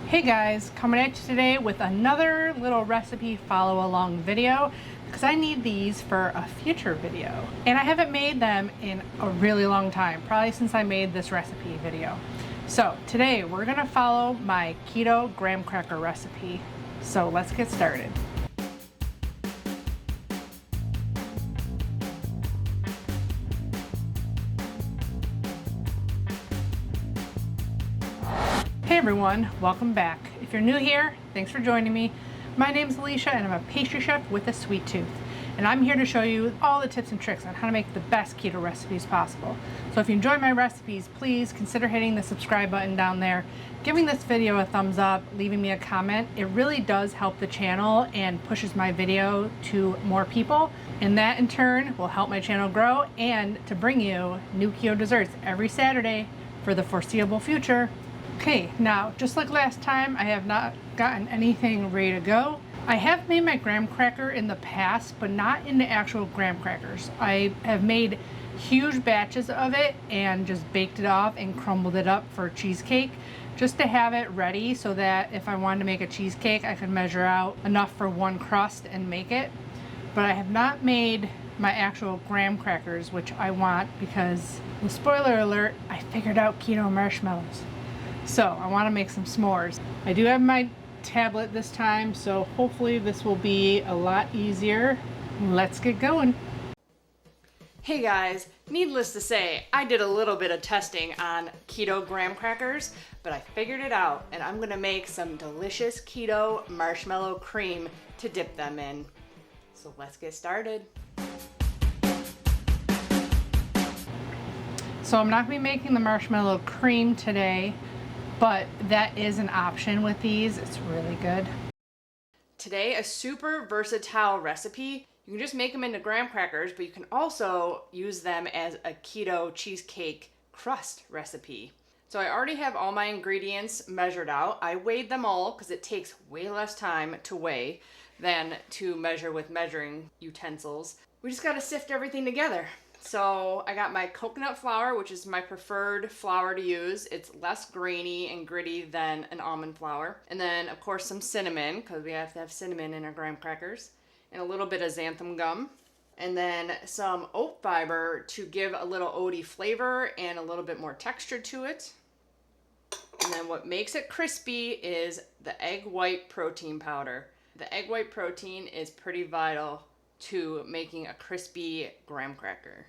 Hey guys, coming at you today with another little recipe follow along video because I need these for a future video. And I haven't made them in a really long time, probably since I made this recipe video. So today we're gonna follow my keto graham cracker recipe. So let's get started. Hey everyone, welcome back. If you're new here, thanks for joining me. My name's Alycia and I'm a pastry chef with a sweet tooth. And I'm here to show you all the tips and tricks on how to make the best keto recipes possible. So if you enjoy my recipes, please consider hitting the subscribe button down there, giving this video a thumbs up, leaving me a comment. It really does help the channel and pushes my video to more people. And that in turn will help my channel grow and to bring you new keto desserts every Saturday for the foreseeable future. Okay, now just like last time, I have not gotten anything ready to go. I have made my graham cracker in the past, but not into actual graham crackers. I have made huge batches of it and just baked it off and crumbled it up for cheesecake just to have it ready so that if I wanted to make a cheesecake, I could measure out enough for one crust and make it. But I have not made my actual graham crackers, which I want because, well, spoiler alert, I figured out keto marshmallows. So I want to make some s'mores. I do have my tablet this time, so hopefully this will be a lot easier. Let's get going. Hey guys, needless to say, I did a little bit of testing on keto graham crackers, but I figured it out and I'm gonna make some delicious keto marshmallow cream to dip them in. So let's get started. So I'm not going to be making the marshmallow cream today, but that is an option with these. It's really good. Today, a super versatile recipe. You can just make them into graham crackers, but you can also use them as a keto cheesecake crust recipe. So I already have all my ingredients measured out. I weighed them all because it takes way less time to weigh than to measure with measuring utensils. We just got to sift everything together. So I got my coconut flour, which is my preferred flour to use. It's less grainy and gritty than an almond flour. And then of course some cinnamon, because we have to have cinnamon in our graham crackers. And a little bit of xanthan gum. And then some oat fiber to give a little oaty flavor and a little bit more texture to it. And then what makes it crispy is the egg white protein powder. The egg white protein is pretty vital to making a crispy graham cracker.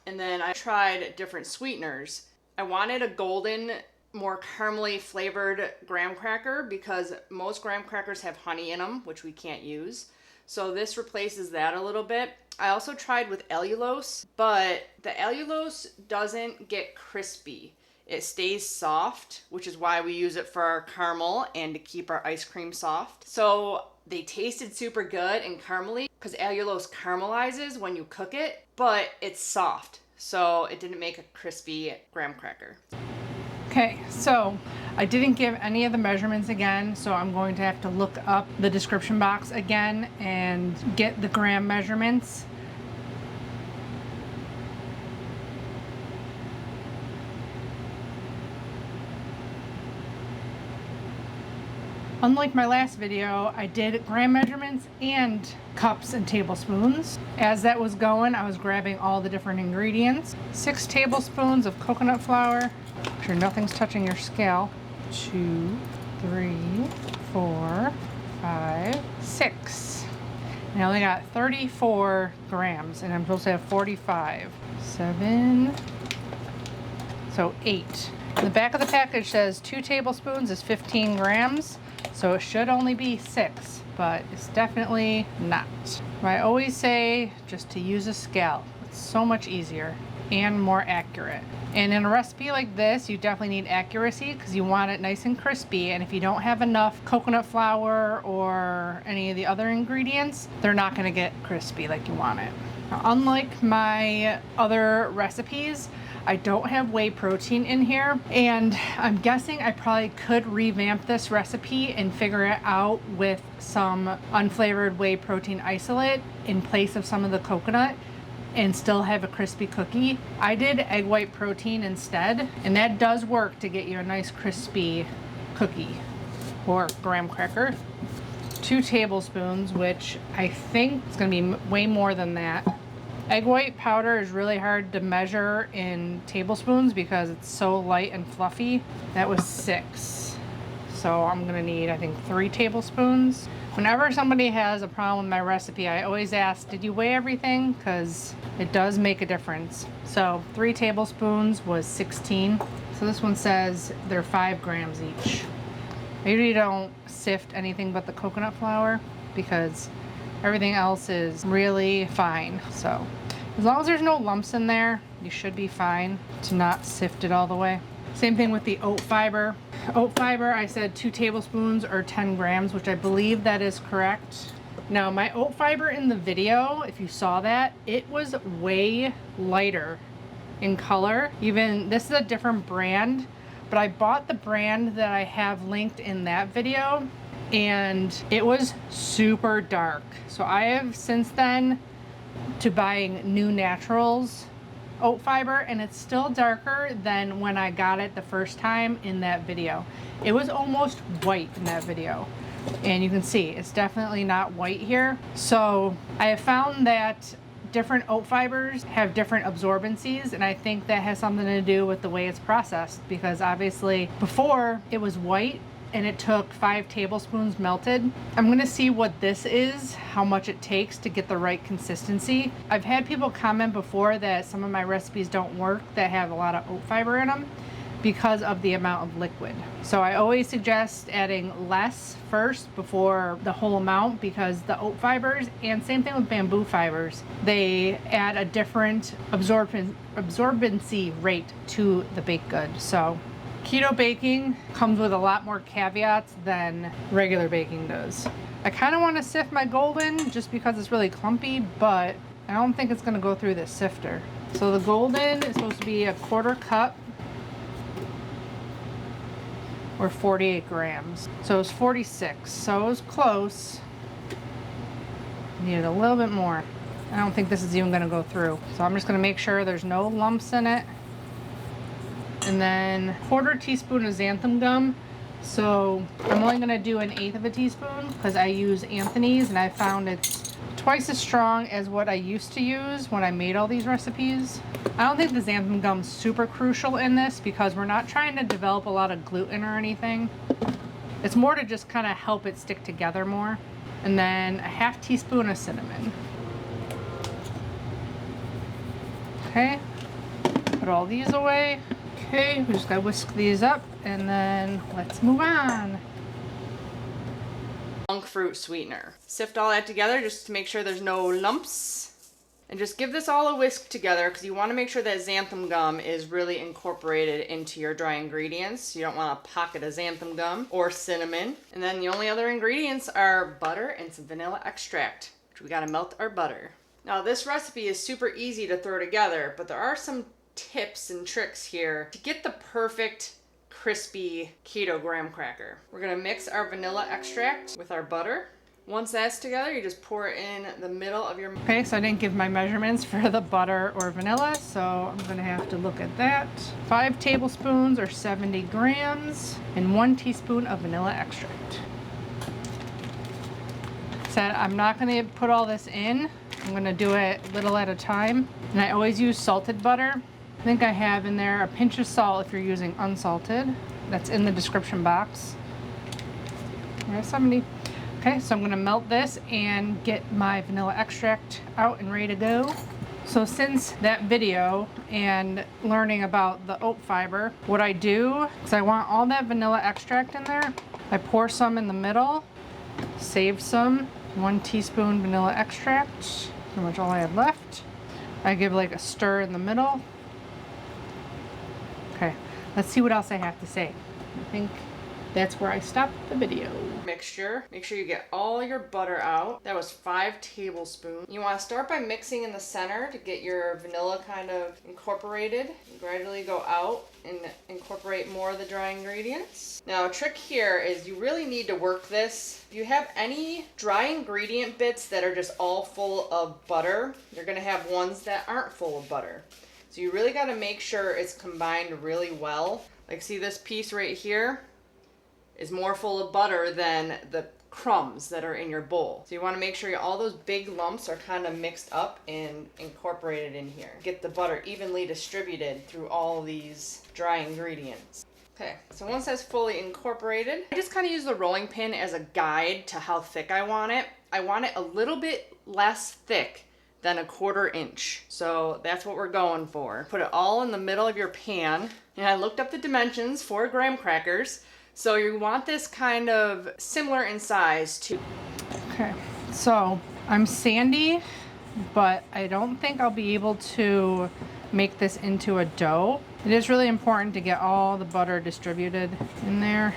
And then I tried different sweeteners. I wanted a golden, more caramely flavored graham cracker because most graham crackers have honey in them, which we can't use. So this replaces that a little bit. I also tried with allulose, but the allulose doesn't get crispy. It stays soft, which is why we use it for our caramel and to keep our ice cream soft. So they tasted super good and caramely because allulose caramelizes when you cook it, but it's soft. So it didn't make a crispy graham cracker. Okay, so I didn't give any of the measurements again, so I'm going to have to look up the description box again and get the gram measurements. Unlike my last video, I did gram measurements and cups and tablespoons. As that was going, I was grabbing all the different ingredients. 6 tablespoons of coconut flour. Make sure nothing's touching your scale. 2, 3, 4, 5, 6. And I only got 34 grams, and I'm supposed to have 45. 7, so 8. The back of the package says 2 tablespoons is 15 grams. So it should only be 6, but it's definitely not. I always say just to use a scale. It's so much easier and more accurate. And in a recipe like this, you definitely need accuracy because you want it nice and crispy. And if you don't have enough coconut flour or any of the other ingredients, they're not going to get crispy like you want it. Now, unlike my other recipes, I don't have whey protein in here, and I'm guessing I probably could revamp this recipe and figure it out with some unflavored whey protein isolate in place of some of the coconut and still have a crispy cookie. I did egg white protein instead, and that does work to get you a nice crispy cookie or graham cracker. 2 tablespoons, which I think is going to be way more than that. Egg white powder is really hard to measure in tablespoons because it's so light and fluffy. That was 6. So I'm going to need, I think, 3 tablespoons. Whenever somebody has a problem with my recipe, I always ask, did you weigh everything? Because it does make a difference. So 3 tablespoons was 16. So this one says they're 5 grams each. I usually don't sift anything but the coconut flour because everything else is really fine. So as long as there's no lumps in there, you should be fine to not sift it all the way. Same thing with the oat fiber. Oat fiber, I said 2 tablespoons or 10 grams, which I believe that is correct. Now my oat fiber in the video, if you saw that, it was way lighter in color. Even this is a different brand, but I bought the brand that I have linked in that video and it was super dark. So I have since then to buying New Naturals oat fiber, and it's still darker than when I got it the first time in that video. It was almost white in that video, and you can see it's definitely not white here. So I have found that different oat fibers have different absorbencies, and I think that has something to do with the way it's processed, because obviously before it was white and it took 5 tablespoons melted. I'm gonna see what this is, how much it takes to get the right consistency. I've had people comment before that some of my recipes don't work that have a lot of oat fiber in them because of the amount of liquid. So I always suggest adding less first before the whole amount, because the oat fibers, and same thing with bamboo fibers, they add a different absorbency rate to the baked good. So keto baking comes with a lot more caveats than regular baking does. I kind of want to sift my golden just because it's really clumpy, but I don't think it's going to go through this sifter. So the golden is supposed to be a 1/4 cup or 48 grams. So it was 46, so it was close. Needed a little bit more. I don't think this is even going to go through. So I'm just going to make sure there's no lumps in it. And then 1/4 teaspoon of xanthan gum. So I'm only gonna do 1/8 teaspoon because I use Anthony's, and I found it's twice as strong as what I used to use when I made all these recipes. I don't think the xanthan gum's super crucial in this because we're not trying to develop a lot of gluten or anything. It's more to just kind of help it stick together more. And then 1/2 teaspoon of cinnamon. Okay, put all these away. Okay, we just gotta whisk these up, and then let's move on. Monkfruit sweetener. Sift all that together just to make sure there's no lumps. And just give this all a whisk together because you want to make sure that xanthan gum is really incorporated into your dry ingredients. You don't want a pocket of xanthan gum or cinnamon. And then the only other ingredients are butter and some vanilla extract, which we gotta melt our butter. Now this recipe is super easy to throw together, but there are some tips and tricks here to get the perfect crispy keto graham cracker. We're gonna mix our vanilla extract with our butter. Once that's together, you just pour it in the middle of your... Okay, so I didn't give my measurements for the butter or vanilla, so I'm gonna have to look at that. 5 tablespoons or 70 grams and 1 teaspoon of vanilla extract. Said I'm not gonna put all this in. I'm gonna do it little at a time. And I always use salted butter. I think I have in there a pinch of salt if you're using unsalted. That's in the description box. There's 70. Okay, so I'm gonna melt this and get my vanilla extract out and ready to go. So since that video and learning about the oat fiber, what I do, because I want all that vanilla extract in there, I pour some in the middle, save some, 1 teaspoon vanilla extract, pretty much all I have left. I give like a stir in the middle. Okay, let's see what else I have to say. I think that's where I stopped the video. Mixture. Make sure you get all your butter out. That was 5 tablespoons. You want to start by mixing in the center to get your vanilla kind of incorporated. You gradually go out and incorporate more of the dry ingredients. Now a trick here is you really need to work this. If you have any dry ingredient bits that are just all full of butter, you're going to have ones that aren't full of butter. So you really got to make sure it's combined really well. Like see this piece right here? is more full of butter than the crumbs that are in your bowl. So you want to make sure all those big lumps are kind of mixed up and incorporated in here. Get the butter evenly distributed through all these dry ingredients. Okay, so once that's fully incorporated, I just kind of use the rolling pin as a guide to how thick I want it. I want it a little bit less thick than a 1/4 inch. So that's what we're going for. Put it all in the middle of your pan. And I looked up the dimensions for graham crackers. So you want this kind of similar in size to... Okay, so I'm sandy, but I don't think I'll be able to make this into a dough. It is really important to get all the butter distributed in there.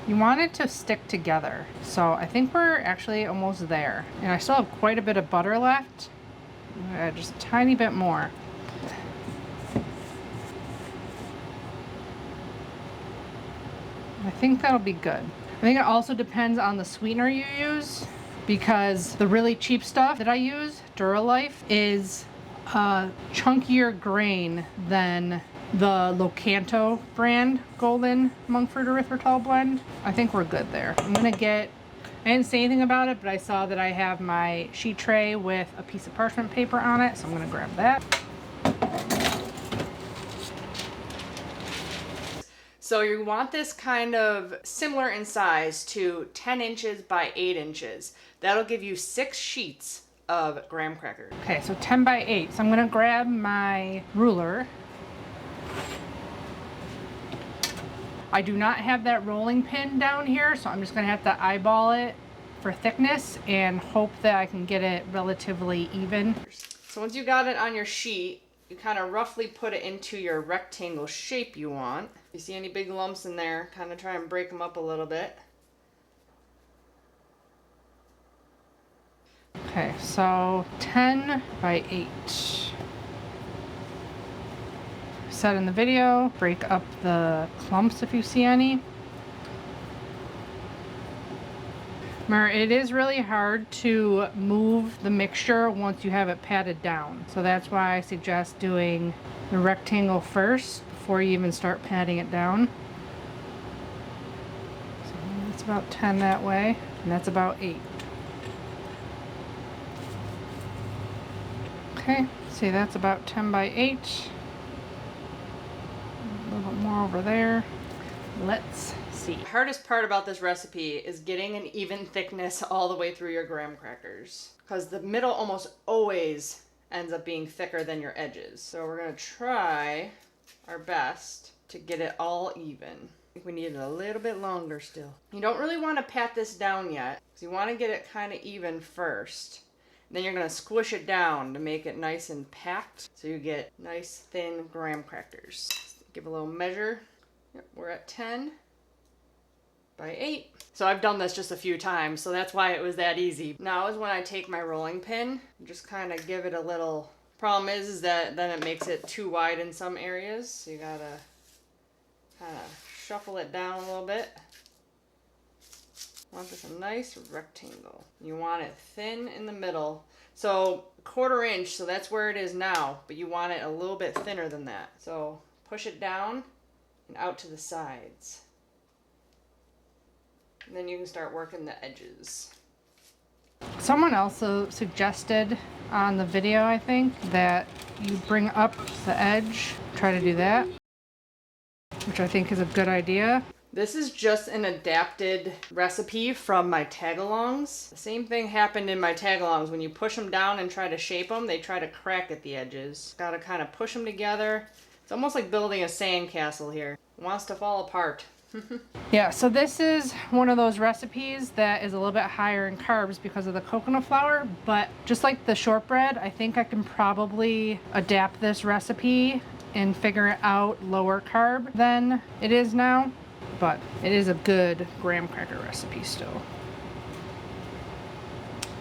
You want it to stick together. So I think we're actually almost there. And I still have quite a bit of butter left. Just a tiny bit more. I think that'll be good. I think it also depends on the sweetener you use, because the really cheap stuff that I use, Duralife, is a chunkier grain than the Locanto brand Golden Monkfruit erythritol blend. I think we're good there. I didn't say anything about it, but I saw that I have my sheet tray with a piece of parchment paper on it, so I'm gonna grab that. So you want this kind of similar in size to 10 inches by 8 inches. That'll give you 6 sheets of graham crackers. Okay, so 10 by 8. So I'm gonna grab my ruler. I do not have that rolling pin down here, so I'm just gonna have to eyeball it for thickness and hope that I can get it relatively even. So once you got it on your sheet, you kind of roughly put it into your rectangle shape you want. If you see any big lumps in there, kind of try and break them up a little bit. Okay, so 10 by 8. Said in the video, break up the clumps if you see any. Remember, it is really hard to move the mixture once you have it patted down. So that's why I suggest doing the rectangle first before you even start patting it down. So that's about 10 that way, and that's about 8. Okay, see, that's about 10 by 8. A little bit more over there. Let's see. The hardest part about this recipe is getting an even thickness all the way through your graham crackers, because the middle almost always ends up being thicker than your edges. So we're going to try our best to get it all even. I think we need it a little bit longer still. You don't really want to pat this down yet, because you want to get it kind of even first. Then you're going to squish it down to make it nice and packed, so you get nice thin graham crackers. Give a little measure. Yep, we're at 10 by 8. So I've done this just a few times, so that's why it was that easy. Now is when I take my rolling pin and just kind of give it a little... Problem is that then it makes it too wide in some areas, so you gotta kind of shuffle it down a little bit. Want this a nice rectangle. You want it thin in the middle. So 1/4 inch, so that's where it is now, but you want it a little bit thinner than that. So push it down and out to the sides. And then you can start working the edges. Someone also suggested on the video, I think, that you bring up the edge. Try to do that, which I think is a good idea. This is just an adapted recipe from my tag-alongs. The same thing happened in my tag-alongs. When you push them down and try to shape them, they try to crack at the edges. Gotta kind of push them together. It's almost like building a sandcastle here. It wants to fall apart. Yeah, so this is one of those recipes that is a little bit higher in carbs because of the coconut flour, but just like the shortbread, I think I can probably adapt this recipe and figure it out lower carb than it is now, but it is a good graham cracker recipe still.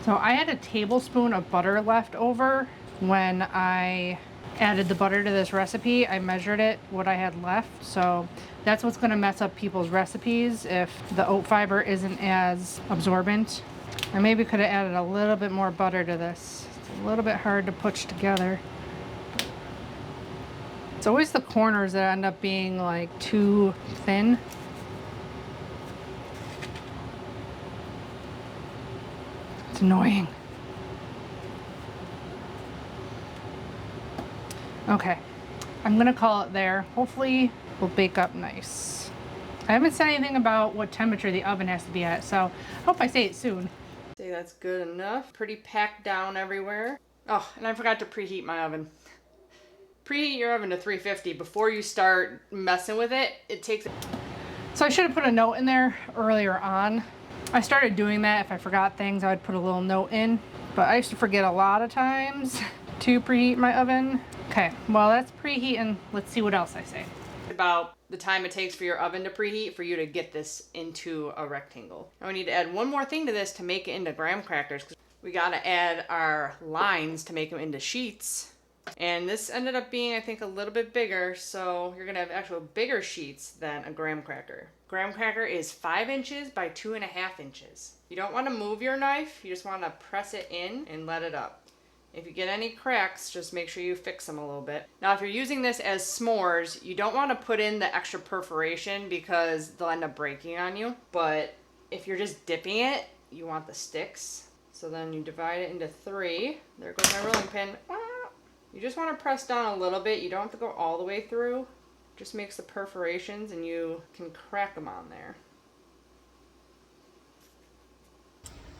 So I had a tablespoon of butter left over when I added the butter to this recipe. I measured it, what I had left, so that's what's going to mess up people's recipes if the oat fiber isn't as absorbent. I maybe could have added a little bit more butter to this. It's a little bit hard to push together. It's always the corners that end up being like too thin. It's annoying. Okay, I'm gonna call it there. Hopefully we'll bake up nice. I haven't said anything about what temperature the oven has to be at, so I hope I say it soon. Say that's good enough. Pretty packed down everywhere. Oh, and I forgot to preheat my oven. Preheat your oven to 350 before you start messing with it. It takes... So I should have put a note in there earlier on. I started doing that. If I forgot things, I would put a little note in, but I used to forget a lot of times to preheat my oven. Okay, well that's preheating. Let's see what else I say. About the time it takes for your oven to preheat for you to get this into a rectangle. Now we need to add one more thing to this to make it into graham crackers. We gotta add our lines to make them into sheets. And this ended up being, I think, a little bit bigger, so you're gonna have actual bigger sheets than a graham cracker. Graham cracker is 5 inches by 2.5 inches. You don't wanna move your knife, you just wanna press it in and let it up. If you get any cracks, just make sure you fix them a little bit. Now, if you're using this as s'mores, you don't want to put in the extra perforation because they'll end up breaking on you. But if you're just dipping it, you want the sticks. So then you divide it into 3. There goes my rolling pin. You just want to press down a little bit. You don't have to go all the way through. Just makes the perforations and you can crack them on there.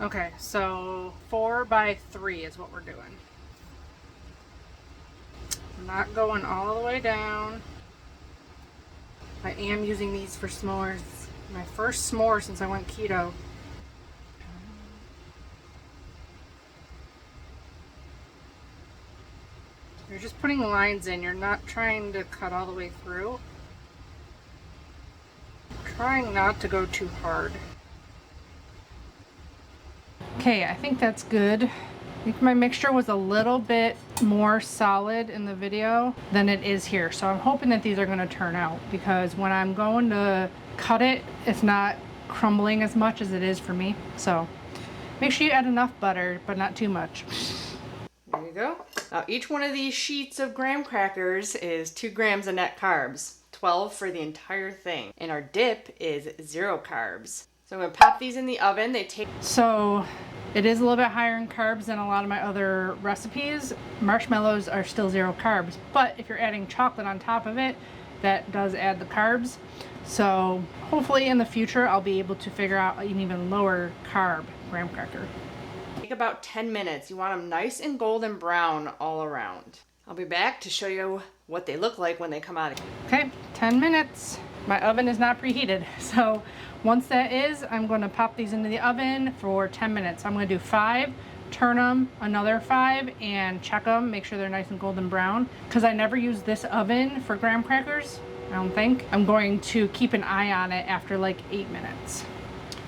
Okay, so 4 by 3 is what we're doing. I'm not going all the way down. I am using these for s'mores. My first s'more since I went keto. You're just putting lines in. You're not trying to cut all the way through. Trying not to go too hard. Okay, I think that's good. I think my mixture was a little bit more solid in the video than it is here. So I'm hoping that these are going to turn out, because when I'm going to cut it, it's not crumbling as much as it is for me. So make sure you add enough butter, but not too much. There you go. Now each one of these sheets of graham crackers is 2 grams of net carbs, 12 for the entire thing. And our dip is 0 carbs. So I'm going to pop these in the oven. So it is a little bit higher in carbs than a lot of my other recipes. Marshmallows are still 0 carbs, but if you're adding chocolate on top of it, that does add the carbs. So hopefully in the future I'll be able to figure out an even lower carb graham cracker. Take about 10 minutes. You want them nice and golden brown all around. I'll be back to show you what they look like when they come out. Okay, 10 minutes. My oven is not preheated, so once that is, I'm going to pop these into the oven for 10 minutes. I'm going to do 5, turn them another 5, and check them, make sure they're nice and golden brown. Because I never use this oven for graham crackers, I don't think. I'm going to keep an eye on it after like 8 minutes.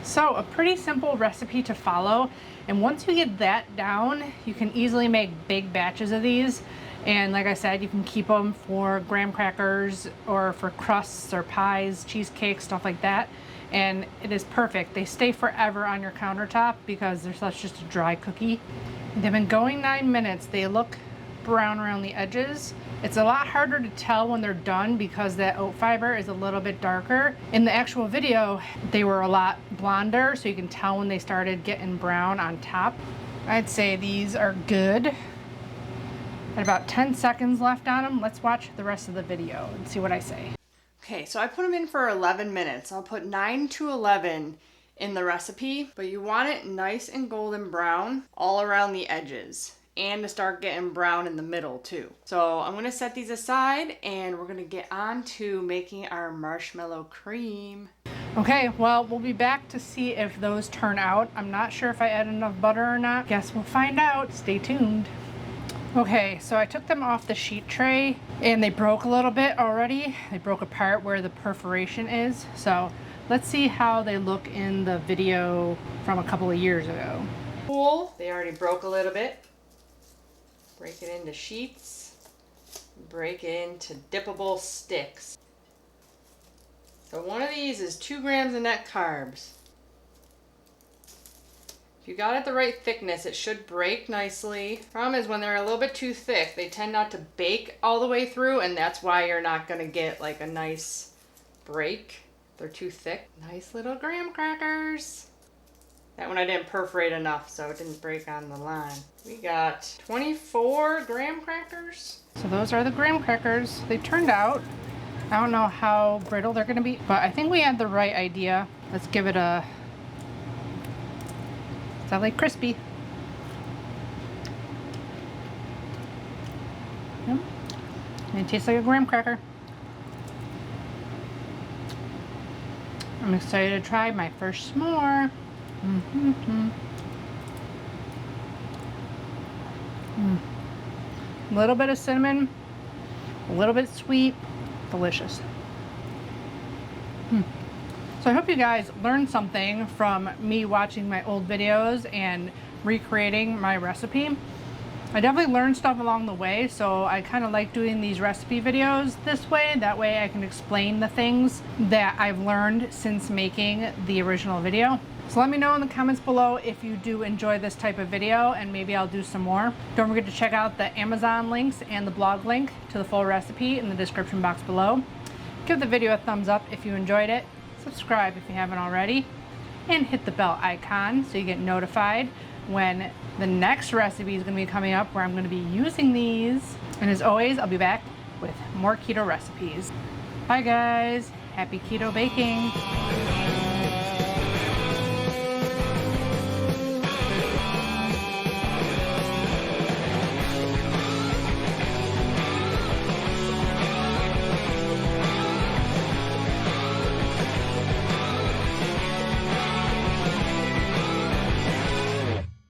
So a pretty simple recipe to follow. And once you get that down, you can easily make big batches of these. And like I said, you can keep them for graham crackers or for crusts or pies, cheesecakes, stuff like that. And it is perfect. They stay forever on your countertop because they're such just a dry cookie. They've been going 9 minutes. They look brown around the edges. It's a lot harder to tell when they're done because that oat fiber is a little bit darker. In the actual video, they were a lot blonder, so you can tell when they started getting brown on top. I'd say these are good. At about 10 seconds left on them. Let's watch the rest of the video and see what I say. Okay, so I put them in for 11 minutes. I'll put 9 to 11 in the recipe, but you want it nice and golden brown all around the edges and to start getting brown in the middle too. So I'm gonna set these aside and we're gonna get on to making our marshmallow cream. Okay, well, we'll be back to see if those turn out. I'm not sure if I add enough butter or not. Guess we'll find out. Stay tuned. Okay, so I took them off the sheet tray and they broke a little bit already. They broke apart where the perforation is. So let's see how they look in the video from a couple of years ago. Cool, they already broke a little bit. Break it into sheets. Break it into dippable sticks. So one of these is 2 grams of net carbs. If you got it the right thickness, it should break nicely. Problem is when they're a little bit too thick, they tend not to bake all the way through, and that's why you're not gonna get like a nice break. They're too thick. Nice little graham crackers. That one I didn't perforate enough, so it didn't break on the line. We got 24 graham crackers. So those are the graham crackers. They turned out, I don't know how brittle they're gonna be, but I think we had the right idea. Let's give it a, is that like crispy? Yep. And it tastes like a graham cracker. I'm excited to try my first s'more. A little bit of cinnamon, a little bit sweet, delicious. So I hope you guys learned something from me watching my old videos and recreating my recipe. I definitely learned stuff along the way, so I kind of like doing these recipe videos this way. That way I can explain the things that I've learned since making the original video. So let me know in the comments below if you do enjoy this type of video, and maybe I'll do some more. Don't forget to check out the Amazon links and the blog link to the full recipe in the description box below. Give the video a thumbs up if you enjoyed it, subscribe if you haven't already, and hit the bell icon so you get notified when the next recipe is going to be coming up, where I'm going to be using these. And as always, I'll be back with more keto recipes. Bye guys, happy keto baking.